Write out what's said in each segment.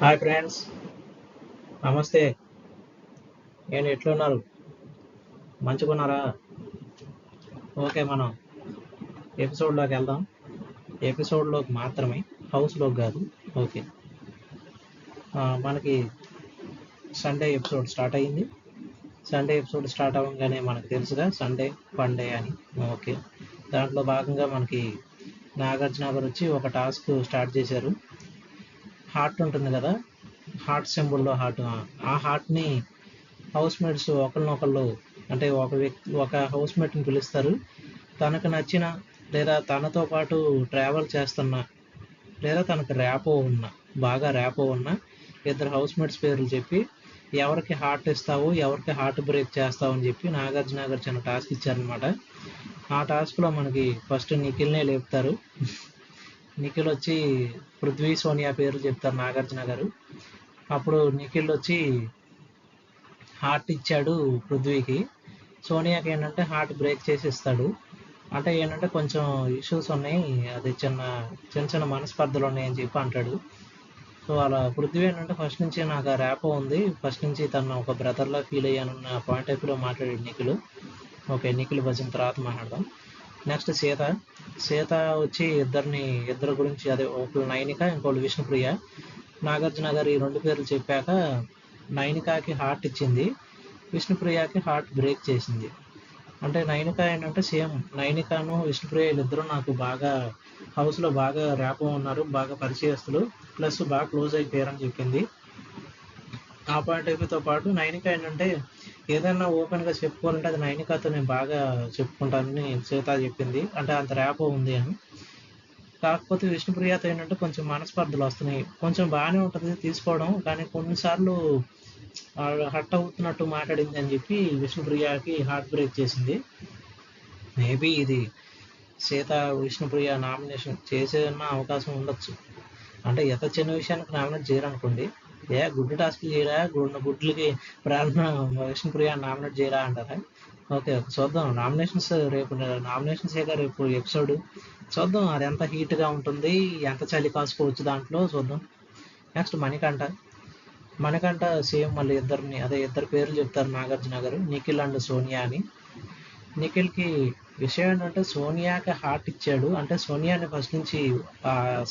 Hi friends, నమస్తే. నేను ఎట్లున్నారు? మంచిగున్నారా? ఓకే, మనం ఎపిసోడ్లోకి వెళ్దాం. ఎపిసోడ్లోకి మాత్రమే, హౌస్లోకి కాదు. ఓకే. మనకి సండే ఎపిసోడ్ స్టార్ట్ అయ్యింది. సండే ఎపిసోడ్ స్టార్ట్ అవ్వగానే మనకు తెలుసుగా సండే ఫండే అని. ఓకే, దాంట్లో భాగంగా మనకి నాగార్జున గారు వచ్చి ఒక టాస్క్ స్టార్ట్ చేశారు. హార్ట్ ఉంటుంది కదా, హార్ట్ సింబుల్లో హార్ట్, ఆ హార్ట్ని హౌస్ మేట్స్ ఒకరినొకళ్ళు, అంటే ఒక హౌస్ మేట్ని పిలుస్తారు. తనకు నచ్చిన లేదా తనతో పాటు ట్రావెల్ చేస్తున్న లేదా తనకు బాగా ర్యాపో ఉన్న ఇద్దరు హౌస్ మేట్స్ పేర్లు చెప్పి ఎవరికి హార్ట్ ఇస్తావు, ఎవరికి హార్ట్ బ్రేక్ చేస్తావు అని చెప్పి నాగార్జున గారు చిన్న టాస్క్ ఇచ్చారనమాట. ఆ టాస్క్లో మనకి ఫస్ట్ నిఖిల్నే లేపుతారు. నిఖిల్ వచ్చి పృథ్వీ, సోనియా పేర్లు చెప్తారు నాగార్జున గారు. అప్పుడు నిఖిల్ వచ్చి హార్ట్ ఇచ్చాడు పృథ్వీకి. సోనియాకి ఏంటంటే హార్ట్ బ్రేక్ చేసి ఇస్తాడు. అంటే ఏంటంటే కొంచెం ఇష్యూస్ ఉన్నాయి, అది చిన్న చిన్న మనస్పర్ధలు ఉన్నాయని చెప్పి అంటాడు. సో అలా పృథ్వీ ఏంటంటే ఫస్ట్ నుంచి నాకు ఆ ర్యాపో ఉంది, ఫస్ట్ నుంచి తను ఒక బ్రదర్లా ఫీల్ అయ్యానన్న పాయింట్ ఆఫ్ వ్యూలో మాట్లాడాడు నిఖిల్. ఓకే, నిఖిల్ వచ్చిన తర్వాత మాట్లాడదాం. నెక్స్ట్ సీత వచ్చి ఇద్దరు గురించి, అదే ఒకళ్ళు నైనిక, ఇంకోళ్ళు విష్ణుప్రియ. నాగార్జున గారు ఈ రెండు పేర్లు చెప్పాక నైనికాకి హార్ట్ ఇచ్చింది, విష్ణుప్రియకి హార్ట్ బ్రేక్ చేసింది. అంటే నైనిక ఏంటంటే సేమ్, నైనికను విష్ణుప్రియ వీళ్ళిద్దరూ నాకు బాగా హౌస్లో బాగా ర్యాపో ఉన్నారు, బాగా పరిచయస్తులు, ప్లస్ బాగా క్లోజ్ అయిపోయారని చెప్పింది. ఆ పాయింట్ ఆఫ్ వ్యూతో పాటు నైనిక ఏంటంటే ఏదైనా ఓపెన్గా చెప్పుకోవాలంటే అది నైనికతో నేను బాగా చెప్పుకుంటానని సీత చెప్పింది, అంటే అంత ర్యాపో ఉంది అని. కాకపోతే విష్ణుప్రియతో ఏంటంటే కొంచెం మనస్పర్ధలు వస్తున్నాయి. కొంచెం బాగానే ఉంటుంది తీసుకోవడం, కానీ కొన్నిసార్లు హర్ట్ అవుతున్నట్టు మాట్లాడింది అని చెప్పి విష్ణుప్రియకి హార్ట్ బ్రేక్ చేసింది. మేబీ ఇది సీత విష్ణుప్రియ నామినేషన్ చేసేదన్న అవకాశం ఉండొచ్చు. అంటే ఎంత చిన్న విషయానికి నామినేట్ చేయరనుకోండి, గుడ్డు టాస్క్ చేయరా, గుడ్లకి ప్రేరణ విష్ణుప్రియ నామినేట్ చేయరా అంటారా? ఓకే, చూద్దాం. రేపు ఎపిసోడ్ చూద్దాం, అది ఎంత హీట్గా ఉంటుంది, ఎంత చలి కాసుకోవచ్చు దాంట్లో చూద్దాం. నెక్స్ట్ మణికంఠ సేమ్ మళ్ళీ ఇద్దరు పేర్లు చెప్తారు నాగార్జున గారు, నిఖిల్ అండ్ సోనియా అని. నిఖిల్కి విషయం ఏంటంటే సోనియాకి హార్ట్ ఇచ్చాడు, అంటే సోనియాని ఫస్ట్ నుంచి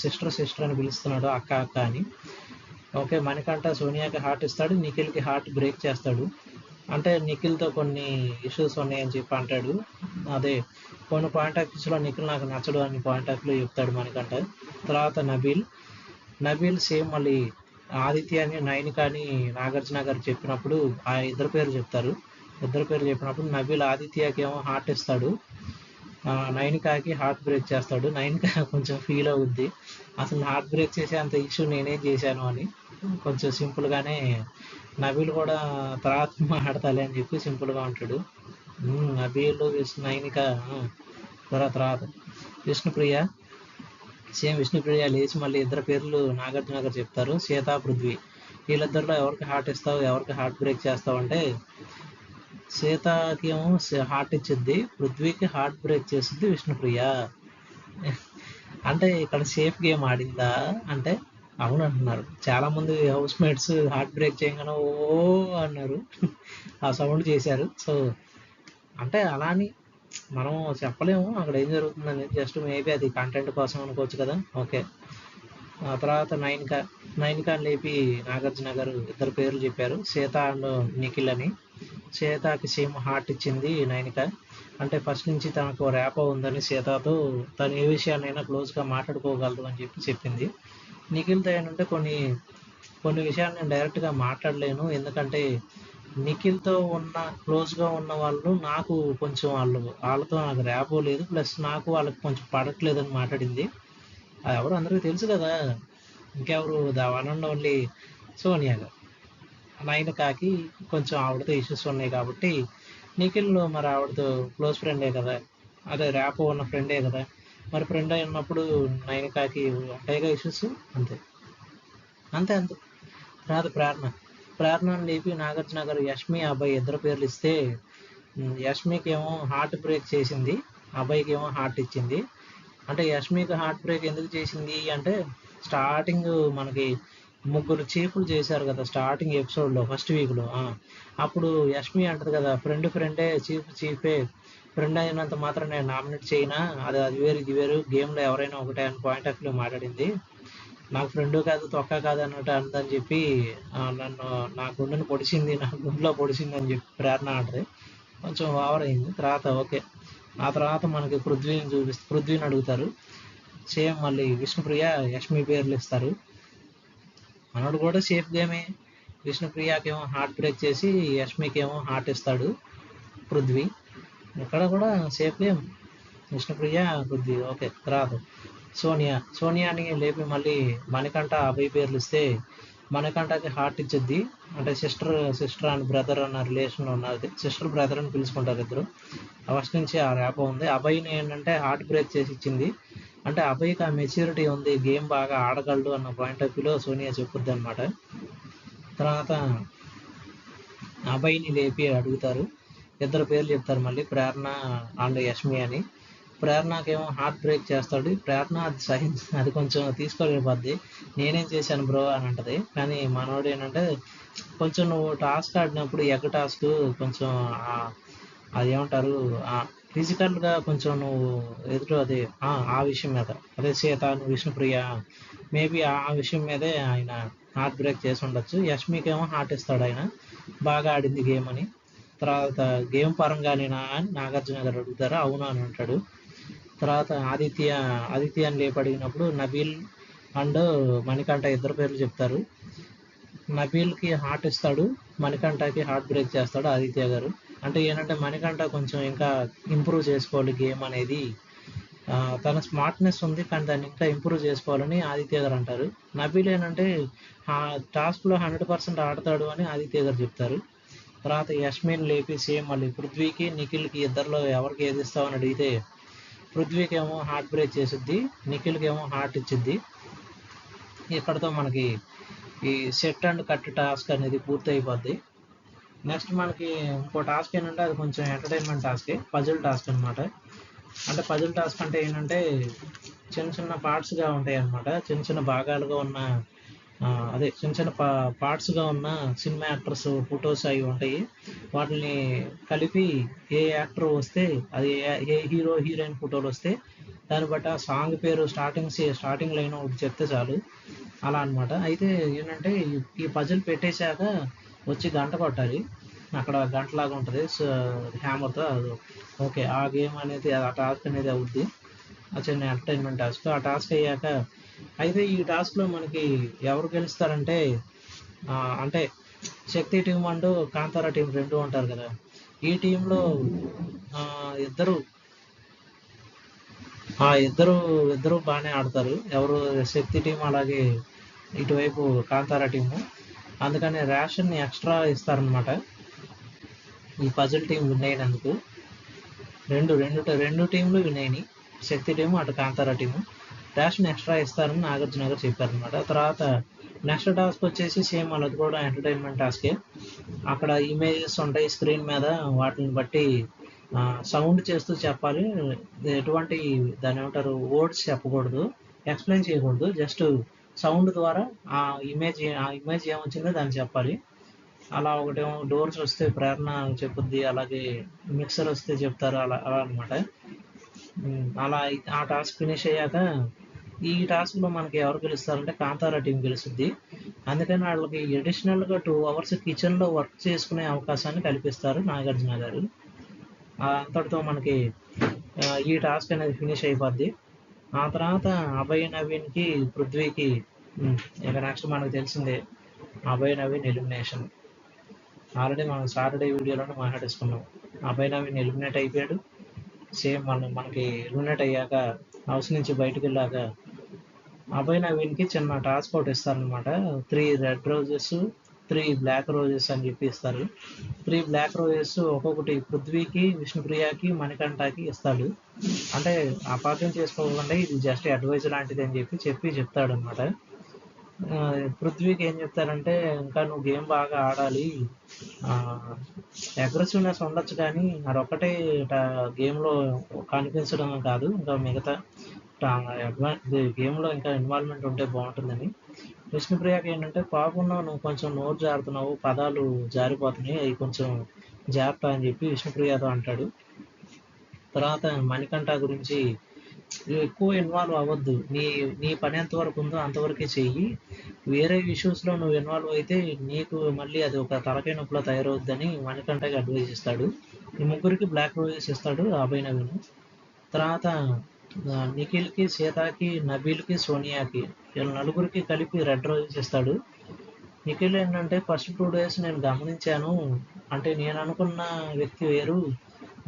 సిస్టర్ అని పిలుస్తున్నాడు, అక్క అని. ఓకే, మణికంఠ సోనియాకి హార్ట్ ఇస్తాడు, నిఖిల్కి హార్ట్ బ్రేక్ చేస్తాడు. అంటే నిఖిల్తో కొన్ని ఇష్యూస్ ఉన్నాయని చెప్పి అంటాడు. అదే కొన్ని పాయింట్ ఆఫ్ వ్యూస్లో నిఖిల్ నాకు నచ్చడు అని పాయింట్ ఆఫ్ వ్యూ చెప్తాడు మణికంఠ. తర్వాత నబీల్ సేమ్ మళ్ళీ ఆదిత్య అని నైనిక అని నాగార్జున గారు చెప్పినప్పుడు ఆ ఇద్దరు పేరు చెప్పినప్పుడు నబీల్ ఆదిత్యకి ఏమో హార్ట్ ఇస్తాడు, నైనికాకి హార్ట్ బ్రేక్ చేస్తాడు. నైనిక కొంచెం ఫీల్ అవుద్ది, అసలు హార్ట్ బ్రేక్ చేసే అంత ఇష్యూ నేనేం చేశాను అని. కొంచెం సింపుల్గానే నబీల్ కూడా తర్వాత మాట్లాడతాలే అని చెప్పి సింపుల్గా ఉంటాడు. నబీల్ నైనిక తర్వాత విష్ణుప్రియ లేచి మళ్ళీ ఇద్దరు పేర్లు నాగార్జున గారు చెప్తారు, సీత, పృథ్వీ. వీళ్ళిద్దరిలో ఎవరికి హార్ట్ ఇస్తావు, ఎవరికి హార్ట్ బ్రేక్ చేస్తావు అంటే సీతకి ఏమో హార్ట్ ఇచ్చిద్ది, పృథ్వీకి హార్ట్ బ్రేక్ చేసిద్ది విష్ణుప్రియ. అంటే ఇక్కడ సేఫ్ గేమ్ ఆడిందా అంటే అవును అంటున్నారు చాలా మంది హౌస్ మేట్స్. హార్ట్ బ్రేక్ చేయగానే ఓ అన్నారు, ఆ సౌండ్ చేశారు. సో అంటే అలా అని మనం చెప్పలేము అక్కడ ఏం జరుగుతుందని, జస్ట్ మేబీ అది కంటెంట్ కోసం అనుకోవచ్చు కదా. ఓకే, ఆ తర్వాత నైనికాని లేపి నాగార్జున గారు ఇద్దరు పేర్లు చెప్పారు, సీత అండ్ నిఖిల్ అని. సీతకి సేమ్ హార్ట్ ఇచ్చింది నైనిక, అంటే ఫస్ట్ నుంచి తనకు ర్యాపో ఉందని సీతతో, తను ఏ విషయాన్నైనా క్లోజ్గా మాట్లాడుకోగలదు అని చెప్పి చెప్పింది. నిఖిల్తో ఏంటంటే కొన్ని విషయాలు నేను డైరెక్ట్గా మాట్లాడలేను, ఎందుకంటే నిఖిల్తో క్లోజ్గా ఉన్న వాళ్ళు నాకు కొంచెం వాళ్ళతో నాకు ర్యాపో లేదు, ప్లస్ నాకు వాళ్ళకి కొంచెం పడట్లేదని మాట్లాడింది. అది ఎవరు అందరికీ తెలుసు కదా, ఇంకెవరు, the one and only Sonia గారు. నైనికాకి కొంచెం ఆవిడతో ఇష్యూస్ ఉన్నాయి కాబట్టి నిఖిల్ మరి ఆవిడతో క్లోజ్ ఫ్రెండే కదా, అదే ర్యాపో ఉన్న ఫ్రెండే కదా, మరి ఫ్రెండ్ అయినప్పుడు నైనికాకి ఉంటాయిగా ఇష్యూస్. అంతే అంతే అంతే. తర్వాత ప్రేరణను లేపి నాగార్జున గారు యష్మి, అబ్బాయి ఇద్దరు పేర్లు ఇస్తే యష్మికి ఏమో హార్ట్ బ్రేక్ చేసింది, అబ్బాయికి ఏమో హార్ట్ ఇచ్చింది. అంటే యష్మికి హార్ట్ బ్రేక్ ఎందుకు చేసింది అంటే స్టార్టింగ్ మనకి ముగ్గురు చీఫ్లు చేశారు కదా స్టార్టింగ్ ఎపిసోడ్లో ఫస్ట్ వీక్లో. అప్పుడు యష్మి అంటది కదా, ఫ్రెండే చీఫే, ఫ్రెండ్ అయినంత మాత్రం నేను నామినేట్ చేయనా, అది వేరు ఇది వేరు, గేమ్లో ఎవరైనా ఒకటే అని పాయింట్ ఆఫ్ వ్యూ మాట్లాడింది. నాకు ఫ్రెండ్ కాదు తొక్క కాదు అన్నట్టు అందని చెప్పి నన్ను నా గుండెను పొడిచింది, నా గుండెలో పొడిచింది అని చెప్పి ప్రేరణ అంటది. కొంచెం ఓవర్ అయింది. తర్వాత ఓకే, ఆ తర్వాత మనకి పృథ్వీని అడుగుతారు. సేమ్ మళ్ళీ విష్ణుప్రియ యష్మి పేర్లు ఇస్తారు. మనోడు కూడా సేఫ్ గేమే. విష్ణుప్రియకేమో హార్ట్ బ్రేక్ చేసి యష్మికేమో హార్ట్ ఇస్తాడు పృథ్వీ. ఇక్కడ కూడా safe game, Vishnupriya Prithvi. Okay, తర్వాత సోనియాని లేపి మళ్ళీ మణికంఠ అభయ్ పేర్లు ఇస్తే మణికంఠకి హార్ట్ ఇచ్చింది. అంటే సిస్టర్ అండ్ బ్రదర్ అన్న రిలేషన్లో ఉన్నది. సిస్టర్ బ్రదర్ అని పిలుచుకుంటారు ఇద్దరు. ఫస్ట్ నుంచి ఆ ర్యాప్ ఉంది. అభయ్ని ఏంటంటే హార్ట్ బ్రేక్ చేసి ఇచ్చింది. అంటే అభయ్కి ఆ మెచ్యూరిటీ ఉంది, గేమ్ బాగా ఆడగలడు అన్న పాయింట్ ఆఫ్ వ్యూలో సోనియా చెప్పుద్ది అనమాట. తర్వాత అభయ్ని లేపి అడుగుతారు. ఇద్దరు పేర్లు చెప్తారు మళ్ళీ, ప్రేరణ అండ్ యష్మి అని. ప్రేరణకేమో హార్ట్ బ్రేక్ చేస్తాడు. ప్రేరణ అది కొంచెం తీసుకోలేకపోద్ది. నేనేం చేశాను బ్రో అని అంటది. కానీ మనోడు ఏంటంటే కొంచెం నువ్వు టాస్క్ ఆడినప్పుడు ఎగ్ టాస్క్ కొంచెం అది ఏమంటారు ఫిజికల్గా కొంచెం నువ్వు ఎదురు అదే ఆ విషయం మీద, అదే సీత విష్ణుప్రియ మేబీ ఆ విషయం మీదే ఆయన హార్ట్ బ్రేక్ చేసి ఉండొచ్చు. యష్మికేమో హార్ట్ ఇస్తాడు ఆయన, బాగా ఆడింది గేమ్ అని. తర్వాత గేమ్ పరంగానేనా అని నాగార్జున గారు అడుగుతారు. అవును అని అంటాడు. తర్వాత ఆదిత్యాన్ని లేపి అడిగినప్పుడు నబీల్ అండ్ మణికంఠ ఇద్దరు పేర్లు చెప్తారు. నబీల్కి హార్ట్ ఇస్తాడు, మణికంఠకి హార్ట్ బ్రేక్ చేస్తాడు ఆదిత్య గారు. అంటే ఏంటంటే మణికంఠ కొంచెం ఇంకా ఇంప్రూవ్ చేసుకోవాలి గేమ్ అనేది, తన స్మార్ట్నెస్ ఉంది కానీ దాన్ని ఇంకా ఇంప్రూవ్ చేసుకోవాలని ఆదిత్య గారు అంటారు. నబీల్ ఏంటంటే టాస్క్లో 100% ఆడతాడు అని ఆదిత్య గారు చెప్తారు. తర్వాత యష్మిన్ లేపి సేమ్ మళ్ళీ పృథ్వీకి నిఖిల్కి ఇద్దరిలో ఎవరికి ఏది ఇస్తామని అడిగితే పృథ్వీకి ఏమో హార్ట్ బ్రేక్ చేసిద్ది, నిఖిల్కి ఏమో హార్ట్ ఇచ్చిద్ది. ఇక్కడతో మనకి ఈ సెట్ అండ్ కట్ టాస్క్ అనేది పూర్తి అయిపోద్ది. నెక్స్ట్ మనకి ఇంకో టాస్క్ ఏంటంటే అది కొంచెం ఎంటర్టైన్మెంట్ టాస్కే, పజిల్ టాస్క్ అనమాట. అంటే పజిల్ టాస్క్ అంటే ఏంటంటే చిన్న చిన్న పార్ట్స్గా ఉంటాయి అనమాట. చిన్న చిన్న భాగాలుగా ఉన్న అదే చిన్న చిన్న పార్ట్స్గా ఉన్న సినిమా యాక్టర్స్ ఫొటోస్ అవి ఉంటాయి. వాటిని కలిపి ఏ యాక్టర్ వస్తే అది ఏ హీరో హీరోయిన్ ఫోటోలు వస్తే దాన్ని బట్టి ఆ సాంగ్ పేరు స్టార్టింగ్ లైన్ ఒకటి చెప్తే చాలు, అలా అనమాట. అయితే ఏంటంటే ఈ పజిల్ పెట్టేశాక వచ్చి గంట కొట్టాలి. అక్కడ గంటలాగా ఉంటుంది హ్యామర్తో. ఓకే, ఆ గేమ్ అనేది ఆ టాస్క్ అనేది అవుద్ది. ఆ చిన్న ఎంటర్టైన్మెంట్ టాస్క్. ఆ టాస్క్ అయ్యాక అయితే ఈ టాస్క్లో మనకి ఎవరు గెలుస్తారంటే అంటే శక్తి టీం అండ్ కాంతారా టీం రెండు ఉంటారు కదా. ఈ టీంలో ఇద్దరు బాగానే ఆడతారు. ఎవరు శక్తి టీం అలాగే ఇటువైపు కాంతారా టీము. అందుకని రేషన్ ఎక్స్ట్రా ఇస్తారనమాట ఈ పజిల్ టీం విన్ అయినందుకు. రెండు టీంలు విన్ అయినాయి, శక్తి టీము అటు కాంతారా టీము. రేషన్ ఎక్స్ట్రా ఇస్తారని నాగార్జున గారు చెప్పారనమాట. తర్వాత నెక్స్ట్ టాస్క్ వచ్చేసి సేమ్ అది కూడా ఎంటర్టైన్మెంట్ టాస్కే. అక్కడ ఇమేజెస్ ఉంటాయి స్క్రీన్ మీద, వాటిని బట్టి సౌండ్ చేస్తూ చెప్పాలి. ఎటువంటి దాని ఏమంటారు వర్డ్స్ చెప్పకూడదు, ఎక్స్ప్లెయిన్ చేయకూడదు, జస్ట్ సౌండ్ ద్వారా ఆ ఇమేజ్ ఏమొచ్చిందో దాన్ని చెప్పాలి. అలా ఒకటేమో డోర్స్ వస్తే ప్రేరణ చెప్పుద్ది, అలాగే మిక్సర్ వస్తే చెప్తారు, అలా అనమాట. అలా ఆ టాస్క్ ఫినిష్ అయ్యాక ఈ టాస్క్లో మనకి ఎవరు గెలుస్తారంటే కాంతారా టీం గెలుస్తుంది. అందుకని వాళ్ళకి అడిషనల్గా 2 hours కిచెన్లో వర్క్ చేసుకునే అవకాశాన్ని కల్పిస్తారు నాగార్జున గారు. అంతటితో మనకి ఈ టాస్క్ అనేది ఫినిష్ అయిపోద్ది. ఆ తర్వాత అభయ్ నవీన్కి పృథ్వీకి ఇక నెక్స్ట్ మనకు తెలిసిందే, అభయ్ నవీన్ ఎలిమినేషన్. ఆల్రెడీ మనం సాటర్డే వీడియోలోనే మాట్లాడేసుకున్నాం. అభయ్ నవీన్ ఎలిమినేట్ అయిపోయాడు. సేమ్ మనకి ఎలిమినేట్ అయ్యాక హౌస్ నుంచి బయటకు వెళ్ళాక అభయ్ నవీన్కి చిన్న టాస్క్ ఒకటి ఇస్తారనమాట. 3 రెడ్ రోజెస్ 3 బ్లాక్ రోజెస్ అని చెప్పి ఇస్తారు. 3 బ్లాక్ రోజెస్ ఒక్కొక్కటి పృథ్వీకి, విష్ణుప్రియకి, మణికంఠకి ఇస్తాడు. అంటే అపార్థం చేసుకోకుండా ఇది జస్ట్ అడ్వైజ్ లాంటిది అని చెప్పి చెప్తాడు అనమాట. పృథ్వీకి ఏం చెప్తారంటే ఇంకా నువ్వు గేమ్ బాగా ఆడాలి, అగ్రెసివ్నెస్ ఉండొచ్చు కానీ అదొక్కటే గేమ్లో కనిపించడం కాదు, ఇంకా మిగతా గేమ్లో ఇంకా ఇన్వాల్వ్మెంట్ ఉంటే బాగుంటుందని. విష్ణుప్రియకి ఏంటంటే పాపంలో నువ్వు కొంచెం నోరు జారుతున్నావు, పదాలు జారిపోతున్నాయి, అవి కొంచెం జాగ్రత్త అని చెప్పి విష్ణుప్రియతో అంటాడు. తర్వాత మణికంఠ గురించి ఎక్కువ ఇన్వాల్వ్ అవ్వద్దు, నీ నీ పని ఎంతవరకు ఉందో అంతవరకే చెయ్యి, వేరే ఇష్యూస్లో నువ్వు ఇన్వాల్వ్ అయితే నీకు మళ్ళీ అది ఒక తలకాయ నొప్పిలో తయారవుద్దని మణికంఠకి అడ్వైజ్ ఇస్తాడు. ఈ ముగ్గురికి బ్లాక్ రోజెస్ ఇస్తాడు అభయ్ నవీన్. తర్వాత నిఖిల్కి, సీతకి, నబీల్కి, సోనియాకి, వీళ్ళ నలుగురికి కలిపి రెడ్ రోజెస్ ఇస్తాడు. నిఖిల్ ఏంటంటే ఫస్ట్ 2 days నేను గమనించాను, అంటే నేను అనుకున్న వ్యక్తి వేరు,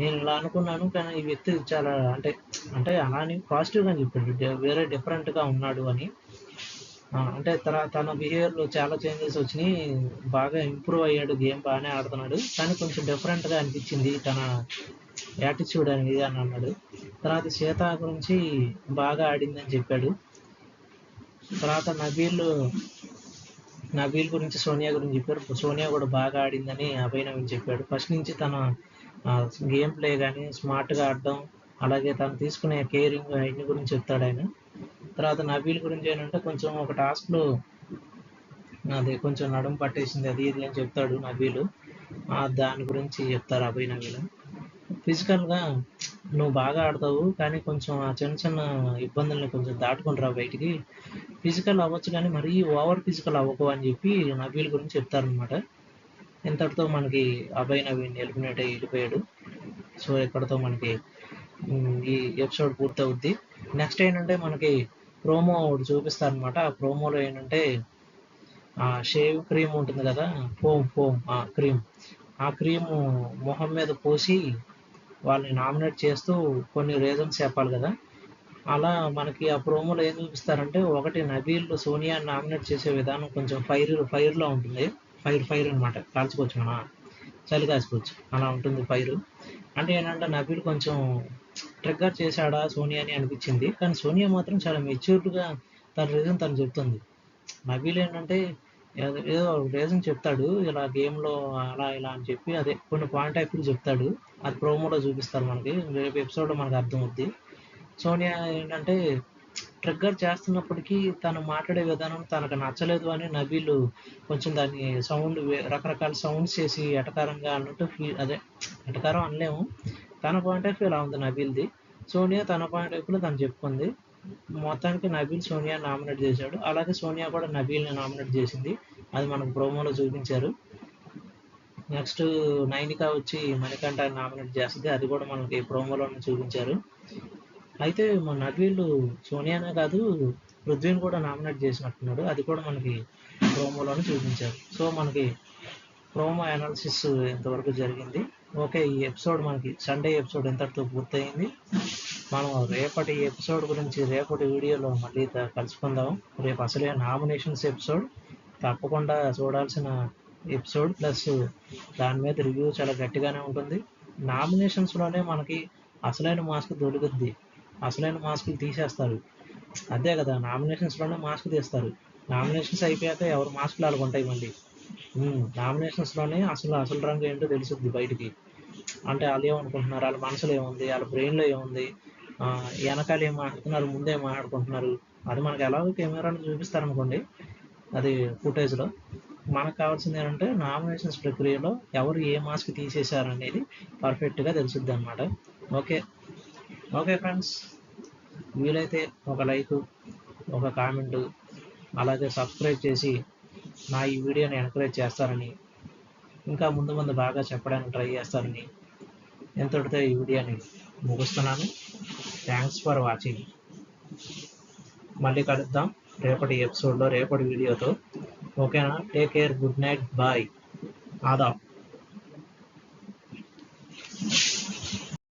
నేను ఇలా అనుకున్నాను కానీ ఈ వ్యక్తి చాలా అంటే అంటే అలా అని పాజిటివ్గా చెప్పాడు, వేరే డిఫరెంట్గా ఉన్నాడు అని. అంటే తన బిహేవియర్లో చాలా చేంజెస్ వచ్చినాయి, బాగా ఇంప్రూవ్ అయ్యాడు, గేమ్ బాగానే ఆడుతున్నాడు, కానీ కొంచెం డిఫరెంట్గా అనిపించింది తన యాటిట్యూడ్ అనేది అని అన్నాడు. తర్వాత సీత గురించి బాగా ఆడిందని చెప్పాడు. తర్వాత నబీల్ గురించి, సోనియా గురించి చెప్పారు. సోనియా కూడా బాగా ఆడిందని అభయ్ నవీన్ చెప్పాడు. ఫస్ట్ నుంచి తన గేమ్ ప్లే కానీ స్మార్ట్గా ఆడడం, అలాగే తను తీసుకునే కేరింగ్ ఇన్ని గురించి చెప్తాడు ఆయన. తర్వాత నబీల్ గురించి ఏంటంటే కొంచెం ఒక టాస్క్లో అది కొంచెం నడుము పట్టేసింది అది ఇది అని చెప్తాడు నబీలు, దాని గురించి చెప్తారు అభయ్ నవీలు. ఫిజికల్గా నువ్వు బాగా ఆడతావు కానీ కొంచెం ఆ చిన్న చిన్న ఇబ్బందుల్ని కొంచెం దాటుకుంటారా బయటికి, ఫిజికల్ అవ్వచ్చు కానీ మరీ ఓవర్ ఫిజికల్ అవ్వకు అని చెప్పి నబీల్ గురించి చెప్తారనమాట. ఇంతటితో మనకి అభయ్ నవీన్ ఎలిమినేట్ అయ్యి వెళ్ళిపోయాడు. సో ఇక్కడతో మనకి ఈ ఎపిసోడ్ పూర్తవుద్ది. నెక్స్ట్ ఏంటంటే మనకి ప్రోమో ఒకటి చూపిస్తారనమాట. ఆ ప్రోమోలో ఏంటంటే షేవ్ క్రీమ్ ఉంటుంది కదా, ఫోమ్ క్రీమ్, ఆ క్రీము మొహం మీద పోసి వాళ్ళని నామినేట్ చేస్తూ కొన్ని రీజన్స్ చెప్పాలి కదా. అలా మనకి ఆ ప్రోమోలో ఏం చూపిస్తారంటే, ఒకటి నబీల్ సోనియాని నామినేట్ చేసే విధానం కొంచెం ఫైర్లో ఉంటుంది, ఫైర్ అనమాట, కాల్చుకోవచ్చు, మన చలి కాసుకోవచ్చు, అలా ఉంటుంది ఫైర్. అంటే ఏంటంటే నబీల్ కొంచెం ట్రిగ్గర్ చేశాడా సోనియాని అనిపించింది, కానీ సోనియా మాత్రం చాలా మెచ్యూర్డ్గా తన రీజన్ తను చెప్తుంది. నబీల్ ఏంటంటే ఏదో రీజన్ చెప్తాడు ఇలా గేమ్లో అలా ఇలా అని చెప్పి, అదే కొన్ని పాయింట్ ఆఫ్ వ్యూ చెప్తాడు, అది ప్రోమోలో చూపిస్తారు మనకి, రేపు ఎపిసోడ్లో మనకు అర్థమవుద్ది. సోనియా ఏంటంటే ట్రిగ్గర్ చేస్తున్నప్పటికీ తను మాట్లాడే విధానం తనకు నచ్చలేదు అని నబీల్ కొంచెం దాన్ని రకరకాల సౌండ్స్ చేసి ఎటకారంగా అన్నట్టు అదే ఎటకారం అనలేము, తన పాయింట్ ఆఫ్ వ్యూ ఇలా ఉంది నబీల్ది. సోనియా తన పాయింట్ ఆఫ్ వ్యూలో తను చెప్పుకుంది. మొత్తానికి నబీల్ సోనియా నామినేట్ చేశాడు, అలాగే సోనియా కూడా నబీల్ని నామినేట్ చేసింది, అది మనకు ప్రోమోలో చూపించారు. నెక్స్ట్ నైనిక వచ్చి మణికంఠ నామినేట్ చేస్తుంది, అది కూడా మనకి ప్రోమోలోనే చూపించారు. అయితే మన నబీల్ సోనియానే కాదు పృథ్వీని కూడా నామినేట్ చేసినట్టున్నాడు, అది కూడా మనకి ప్రోమోలోనే చూపించారు. సో మనకి ప్రోమో అనాలిసిస్ ఇంతవరకు జరిగింది. ఓకే, ఈ ఎపిసోడ్ మనకి సండే ఎపిసోడ్ ఇంతటితో పూర్తయింది. మనం రేపటి ఎపిసోడ్ గురించి రేపటి వీడియోలో మళ్ళీ కలుసుకుందాం. రేపు అసలే నామినేషన్స్ ఎపిసోడ్, తప్పకుండా చూడాల్సిన ఎపిసోడ్, ప్లస్ దాని మీద రివ్యూ చాలా గట్టిగానే ఉంటుంది. నామినేషన్స్లోనే మనకి అసలైన మాస్క్ దొరుకుద్ది, అసలైన మాస్కులు తీసేస్తారు, అదే కదా, నామినేషన్స్లోనే మాస్క్ తీస్తారు, నామినేషన్స్ అయిపోయాక ఎవరు మాస్కులు అలాగుంటాయి మళ్ళీ. నామినేషన్స్లోనే అసలు రంగు ఏంటో తెలుసుద్ది బయటికి. అంటే వాళ్ళు ఏమనుకుంటున్నారు, వాళ్ళ మనసులో ఏముంది, వాళ్ళ బ్రెయిన్లో ఏముంది, వెనకాల ఏం మాట్లాడుతున్నారు, ముందే మాట్లాడుకుంటున్నారు, అది మనకి ఎలాగో కెమెరాలో చూపిస్తారనుకోండి, అది ఫుటేజ్లో. మనకు కావాల్సింది ఏంటంటే నామినేషన్స్ ప్రక్రియలో ఎవరు ఏ మాస్క్ తీసేశారు అనేది పర్ఫెక్ట్గా తెలుసుద్ది అనమాట. ఓకే ఫ్రెండ్స్, వీలైతే ఒక లైక్, ఒక కామెంటు, అలాగే సబ్స్క్రైబ్ చేసి నా ఈ వీడియోని ఎంకరేజ్ చేస్తారని, ఇంకా ముందు బాగా చెప్పడానికి ట్రై చేస్తారని ఎంతటితో ఈ వీడియోని ముగిస్తున్నాను. Thanks for watching. మళ్ళీ కలుద్దాం రేపటి ఎపిసోడ్లో రేపటి వీడియోతో. ఓకేనా? Take care, good night, bye, Aadab.